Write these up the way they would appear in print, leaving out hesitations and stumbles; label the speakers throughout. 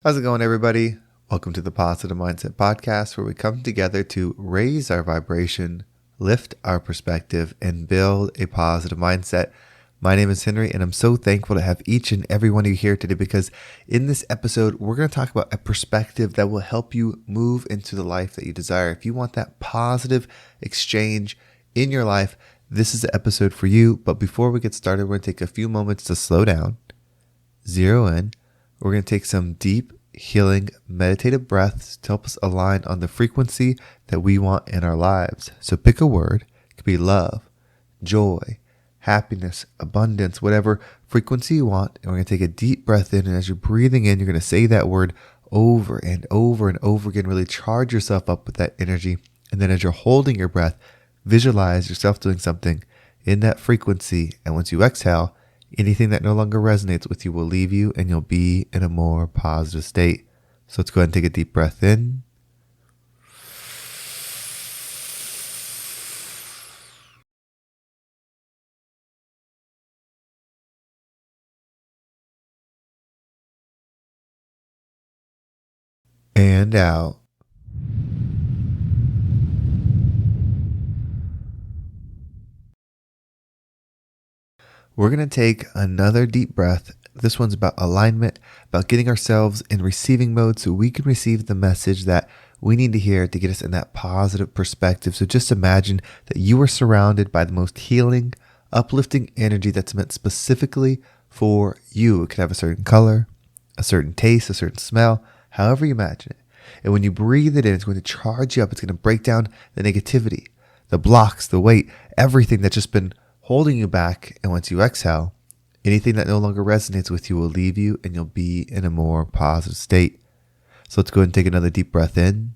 Speaker 1: How's it going, everybody? Welcome to the Positive Mindset Podcast, where we come together to raise our vibration, lift our perspective, and build a positive mindset. My name is Henry, and I'm so thankful to have each and every one of you here today because in this episode, we're going to talk about a perspective that will help you move into the life that you desire. If you want that positive exchange in your life, this is the episode for you. But before we get started, we're going to take a few moments to slow down, zero in. We're going to take some deep, healing, meditative breaths to help us align on the frequency that we want in our lives. So pick a word. It could be love, joy, happiness, abundance, whatever frequency you want. And we're going to take a deep breath in. And as you're breathing in, you're going to say that word over and over and over again. Really charge yourself up with that energy. And then as you're holding your breath, visualize yourself doing something in that frequency. And once you exhale, anything that no longer resonates with you will leave you and you'll be in a more positive state. So let's go ahead and take a deep breath in. And out. We're going to take another deep breath. This one's about alignment, about getting ourselves in receiving mode so we can receive the message that we need to hear to get us in that positive perspective. So just imagine that you are surrounded by the most healing, uplifting energy that's meant specifically for you. It could have a certain color, a certain taste, a certain smell, however you imagine it. And when you breathe it in, it's going to charge you up. It's going to break down the negativity, the blocks, the weight, everything that's just been holding you back. And once you exhale, anything that no longer resonates with you will leave you and you'll be in a more positive state. So let's go ahead and take another deep breath in.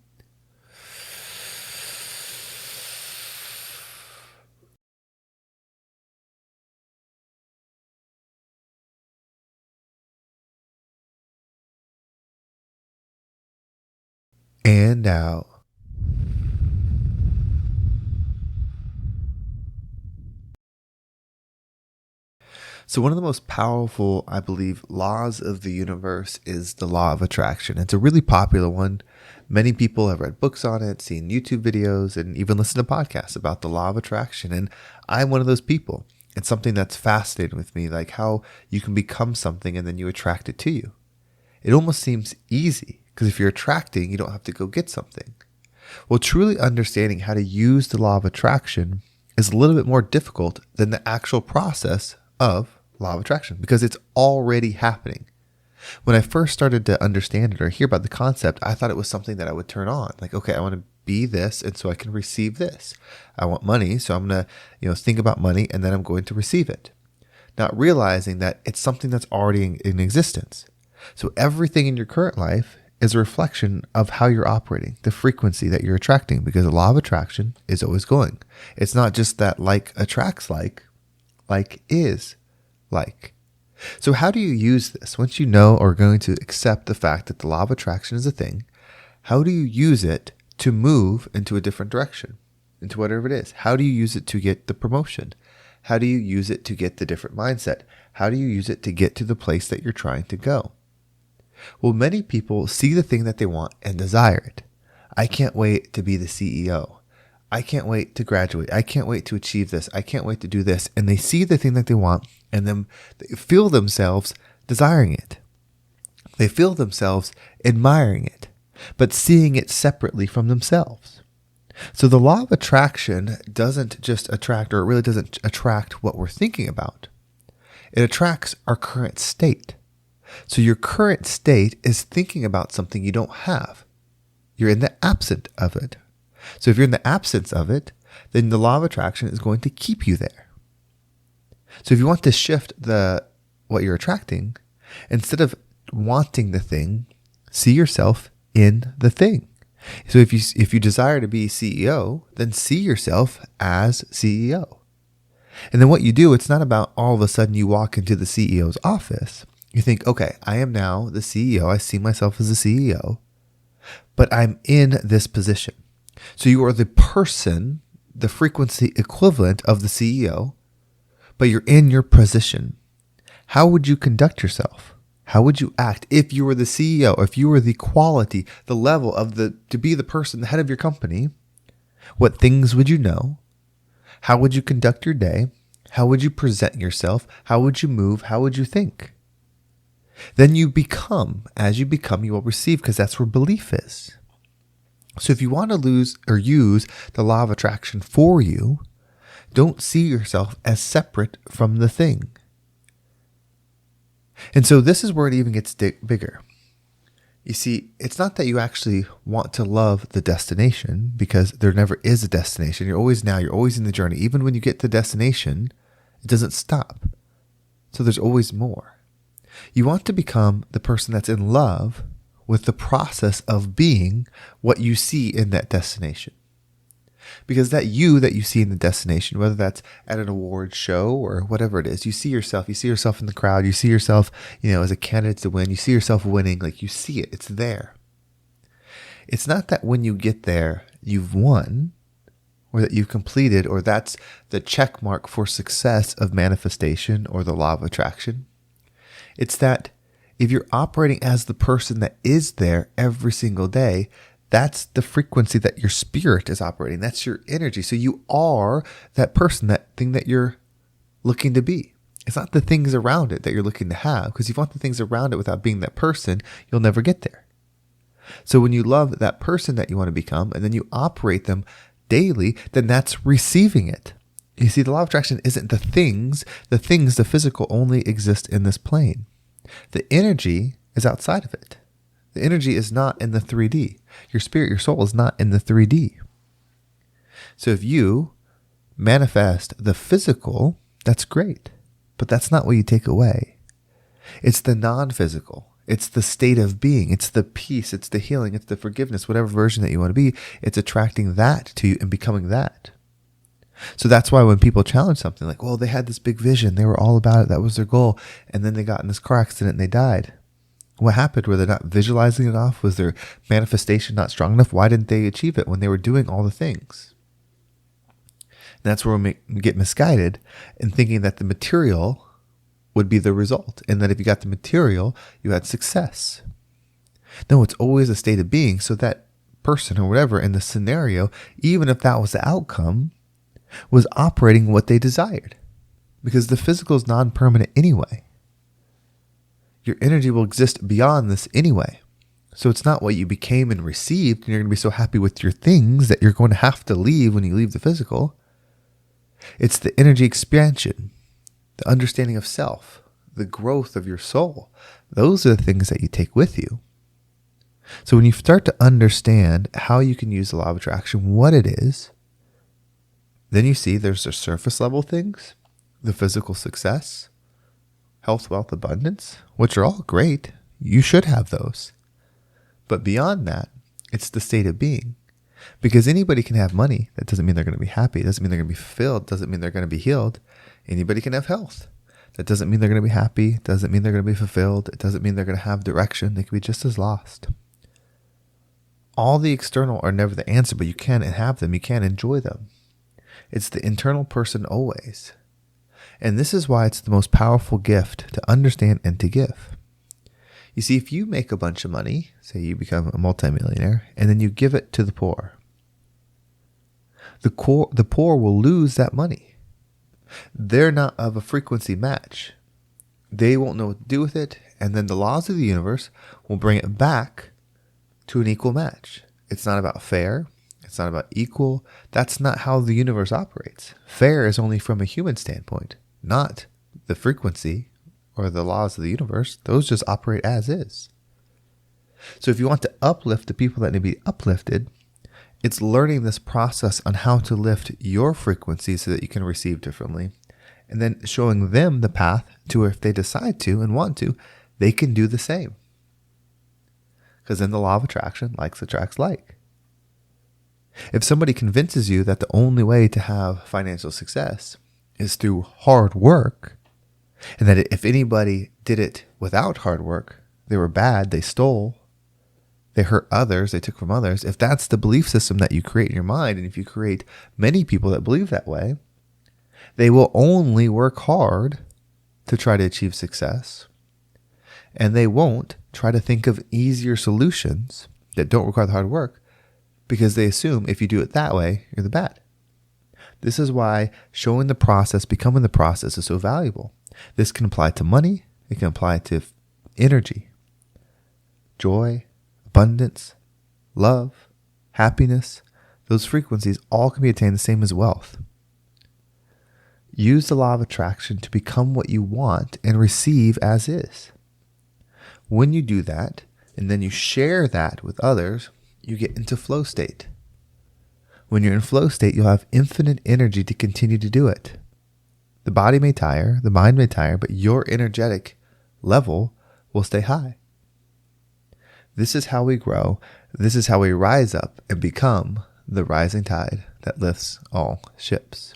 Speaker 1: And out. So one of the most powerful, I believe, laws of the universe is the law of attraction. It's a really popular one. Many people have read books on it, seen YouTube videos, and even listened to podcasts about the law of attraction. And I'm one of those people. It's something that's fascinating with me, like how you can become something and then you attract it to you. It almost seems easy because if you're attracting, you don't have to go get something. Well, truly understanding how to use the law of attraction is a little bit more difficult than the actual process of law of attraction because it's already happening. When I first started to understand it or hear about the concept, I thought it was something that I would turn on. Like, okay, I want to be this and so I can receive this. I want money, so I'm going to, think about money and then I'm going to receive it. Not realizing that it's something that's already in existence. So everything in your current life is a reflection of how you're operating, the frequency that you're attracting, because the law of attraction is always going. It's not just that like attracts like is like. So how do you use this? Once you know or are going to accept the fact that the law of attraction is a thing, how do you use it to move into a different direction, into whatever it is? How do you use it to get the promotion? How do you use it to get the different mindset? How do you use it to get to the place that you're trying to go? Well, many people see the thing that they want and desire it. I can't wait to be the CEO. I can't wait to graduate. I can't wait to achieve this. I can't wait to do this. And they see the thing that they want and then they feel themselves desiring it. They feel themselves admiring it, but seeing it separately from themselves. So the law of attraction doesn't just attract, or it really doesn't attract what we're thinking about. It attracts our current state. So your current state is thinking about something you don't have. You're in the absence of it. So if you're in the absence of it, then the law of attraction is going to keep you there. So if you want to shift what you're attracting, instead of wanting the thing, see yourself in the thing. So if you desire to be CEO, then see yourself as CEO. And then what you do, it's not about all of a sudden you walk into the CEO's office. You think, okay, I am now the CEO. I see myself as the CEO, but I'm in this position. So you are the person, the frequency equivalent of the CEO, but you're in your position. How would you conduct yourself? How would you act if you were the CEO, if you were the quality, the level of to be the person, the head of your company? What things would you know? How would you conduct your day? How would you present yourself? How would you move? How would you think? Then you become. As you become, you will receive, because that's where belief is. So if you want to lose or use the law of attraction for you, don't see yourself as separate from the thing. And so this is where it even gets bigger. You see, it's not that you actually want to love the destination, because there never is a destination. You're always in the journey. Even when you get to the destination, it doesn't stop. So there's always more. You want to become the person that's in love with the process of being what you see in that destination. Because that you see in the destination, whether that's at an award show or whatever it is, you see yourself in the crowd, you see yourself, as a candidate to win, you see yourself winning, like you see it, it's there. It's not that when you get there, you've won, or that you've completed, or that's the check mark for success of manifestation or the law of attraction. It's that if you're operating as the person that is there every single day, that's the frequency that your spirit is operating. That's your energy. So you are that person, that thing that you're looking to be. It's not the things around it that you're looking to have, because if you want the things around it without being that person, you'll never get there. So when you love that person that you want to become, and then you operate them daily, then that's receiving it. You see, the law of attraction isn't the things. The physical, only exist in this plane. The energy is outside of it. The energy is not in the 3D. Your spirit, your soul is not in the 3D. So if you manifest the physical, that's great, but that's not what you take away. It's the non-physical. It's the state of being. It's the peace. It's the healing. It's the forgiveness, whatever version that you want to be. It's attracting that to you and becoming that. So that's why when people challenge something like, well, they had this big vision, they were all about it, that was their goal, and then they got in this car accident and they died. What happened? Were they not visualizing enough? Was their manifestation not strong enough? Why didn't they achieve it when they were doing all the things? And that's where we get misguided in thinking that the material would be the result, and that if you got the material, you had success. No, it's always a state of being. So that person or whatever in the scenario, even if that was the outcome, was operating what they desired, because the physical is non-permanent anyway. Your energy will exist beyond this anyway. So it's not what you became and received, and you're going to be so happy with your things that you're going to have to leave when you leave the physical. It's the energy expansion, the understanding of self, the growth of your soul. Those are the things that you take with you. So when you start to understand how you can use the law of attraction, what it is, then you see there's the surface level things, the physical success, health, wealth, abundance, which are all great. You should have those. But beyond that, it's the state of being. Because anybody can have money. That doesn't mean they're going to be happy. It doesn't mean they're going to be fulfilled. It doesn't mean they're going to be healed. Anybody can have health. That doesn't mean they're going to be happy. It doesn't mean they're going to be fulfilled. It doesn't mean they're going to have direction. They can be just as lost. All the external are never the answer, but you can have them. You can enjoy them. It's the internal person always. And this is why it's the most powerful gift to understand and to give. You see, if you make a bunch of money, say you become a multimillionaire, and then you give it to the poor, the poor will lose that money. They're not of a frequency match. They won't know what to do with it, and then the laws of the universe will bring it back to an equal match. It's not about fair. It's not about equal. That's not how the universe operates. Fair is only from a human standpoint, not the frequency or the laws of the universe. Those just operate as is. So if you want to uplift the people that need to be uplifted, it's learning this process on how to lift your frequency so that you can receive differently, and then showing them the path to where if they decide to and want to, they can do the same. Because in the law of attraction, likes attracts like. If somebody convinces you that the only way to have financial success is through hard work, and that if anybody did it without hard work, they were bad, they stole, they hurt others, they took from others. If that's the belief system that you create in your mind, and if you create many people that believe that way, they will only work hard to try to achieve success. And they won't try to think of easier solutions that don't require the hard work because they assume if you do it that way, you're the bad. This is why showing the process, becoming the process is so valuable. This can apply to money. It can apply to energy, joy, abundance, love, happiness. Those frequencies all can be attained the same as wealth. Use the law of attraction to become what you want and receive as is. When you do that, and then you share that with others, you get into flow state. When you're in flow state, you'll have infinite energy to continue to do it. The body may tire, the mind may tire, but your energetic level will stay high. This is how we grow. This is how we rise up and become the rising tide that lifts all ships.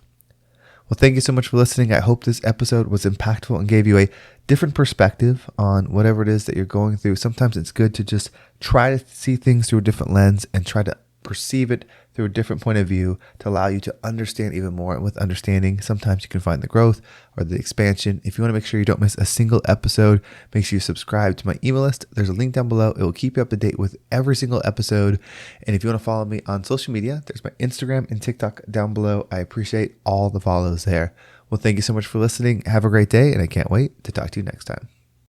Speaker 1: Well, thank you so much for listening. I hope this episode was impactful and gave you a different perspective on whatever it is that you're going through. Sometimes it's good to just try to see things through a different lens and try to perceive it through a different point of view to allow you to understand even more. And with understanding, sometimes you can find the growth or the expansion. If you want to make sure you don't miss a single episode, make sure you subscribe to my email list. There's a link down below. It will keep you up to date with every single episode. And if you want to follow me on social media, there's my Instagram and TikTok down below. I appreciate all the follows there. Well, thank you so much for listening. Have a great day, and I can't wait to talk to you next time.